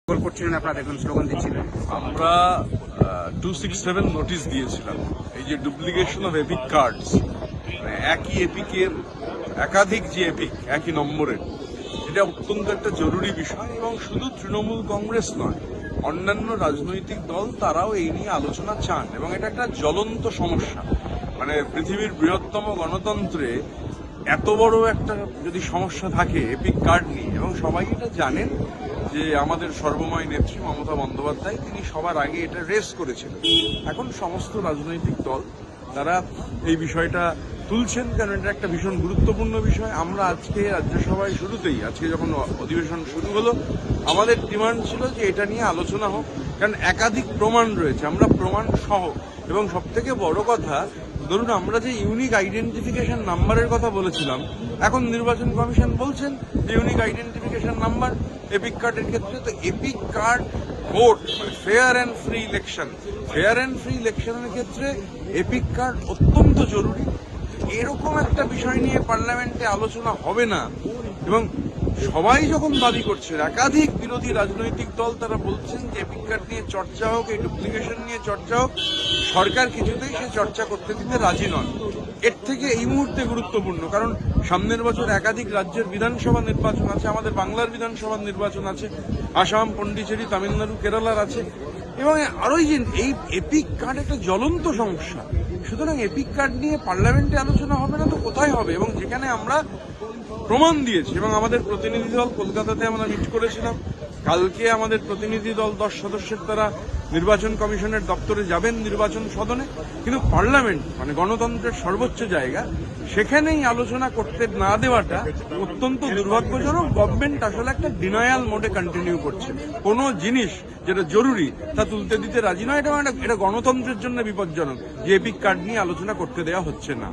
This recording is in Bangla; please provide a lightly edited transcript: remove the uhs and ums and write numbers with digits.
করছিলেন আপনারা দেখুন স্লোগান দিচ্ছিলেন। আমরা 267 নোটিশ দিয়েছিলাম। এই যে ডুপ্লিকেশন অফ এপিক কার্ডস, একই এপিকের একাধিক যে এপিক একই নম্বরের, এটা অত্যন্ত একটা জরুরি বিষয় এবং শুধু তৃণমূল কংগ্রেস নয়, অন্যান্য রাজনৈতিক দল তারাও এই নিয়ে আলোচনা চান এবং এটা একটা জ্বলন্ত সমস্যা। মানে পৃথিবীর বৃহত্তম গণতন্ত্রে এত বড় একটা যদি সমস্যা থাকে এপিক কার্ড নিয়ে, এবং সবাই এটা জানেন যে আমাদের সর্বময় নেত্রী মমতা বন্দ্যোপাধ্যায় তিনি সবার আগে এটা রেস করেছিলেন। এখন সমস্ত রাজনৈতিক দল তারা এই বিষয়টা তুলছেন, কারণ এটা একটা ভীষণ গুরুত্বপূর্ণ বিষয়। আমরা আজকে রাজ্যসভায় শুরুতেই, আজকে যখন অধিবেশন শুরু হলো, আমাদের ডিমান্ড ছিল যে এটা নিয়ে আলোচনা হোক, কারণ একাধিক প্রমাণ রয়েছে, আমরা প্রমাণ সহ। এবং সব থেকে বড় কথা, ধরুন আমরা যে ইউনিক আইডেন্টিফিকেশন নাম্বারের কথা বলেছিলাম, এখন নির্বাচন কমিশন বলছেন যে ইউনিক আইডেন্টিফিকেশন নাম্বার এপিক কার্ডের ক্ষেত্রে। তো এপিক কার্ড ভোট মানে fair and free election, fair and free ইলেকশনের ক্ষেত্রে এপিক কার্ড অত্যন্ত জরুরি। এরকম একটা বিষয় নিয়ে পার্লামেন্টে আলোচনা হবে না, এবং সবাই যখন দাবি করছে, একাধিক বিরোধী রাজনৈতিক দল তারা বলছেন যে এপিক কার্ড নিয়ে চর্চা হোক, এই ডুপ্লিকেশন নিয়ে চর্চা হোক, সরকার কিছুতেই সে চর্চা করতে দিতে রাজি নন। এর থেকে এই মুহূর্তে গুরুত্বপূর্ণ, কারণ সামনের বছর একাধিক রাজ্যের বিধানসভা নির্বাচন আছে, আমাদের বাংলার বিধানসভার নির্বাচন আছে, আসাম, পন্ডিচেরি, তামিলনাড়ু, কেরালার আছে, এবং আরোই যে এই এপিক কার্ড একটা জ্বলন্ত সমস্যা। সুতরাং এপিক কার্ড নিয়ে পার্লামেন্টে আলোচনা হবে না তো কোথায় হবে? এবং যেখানে আমরা প্রমাণ দিয়েছি, এবং আমাদের প্রতিনিধি দল কলকাতাতে আমরা মিট করেছিলাম, কালকে আমাদের প্রতিনিধি দল 10 সদস্যের তারা নির্বাচন কমিশনের দপ্তরে যাবেন নির্বাচন সদনে, কিন্তু পার্লামেন্ট মানে গণতন্ত্রের সর্বোচ্চ জায়গা, সেখানেই আলোচনা করতে না দেওয়াটা অত্যন্ত দুর্ভাগ্যজনক। গভর্নমেন্ট আসলে একটা ডিনায়াল মোডে কন্টিনিউ করছে, কোনো জিনিস যেটা জরুরি তা তুলতে দিতে রাজি নয়। এটা গণতন্ত্রের জন্য বিপজ্জনক যে এপিক কার্ড নিয়ে আলোচনা করতে দেওয়া হচ্ছে না।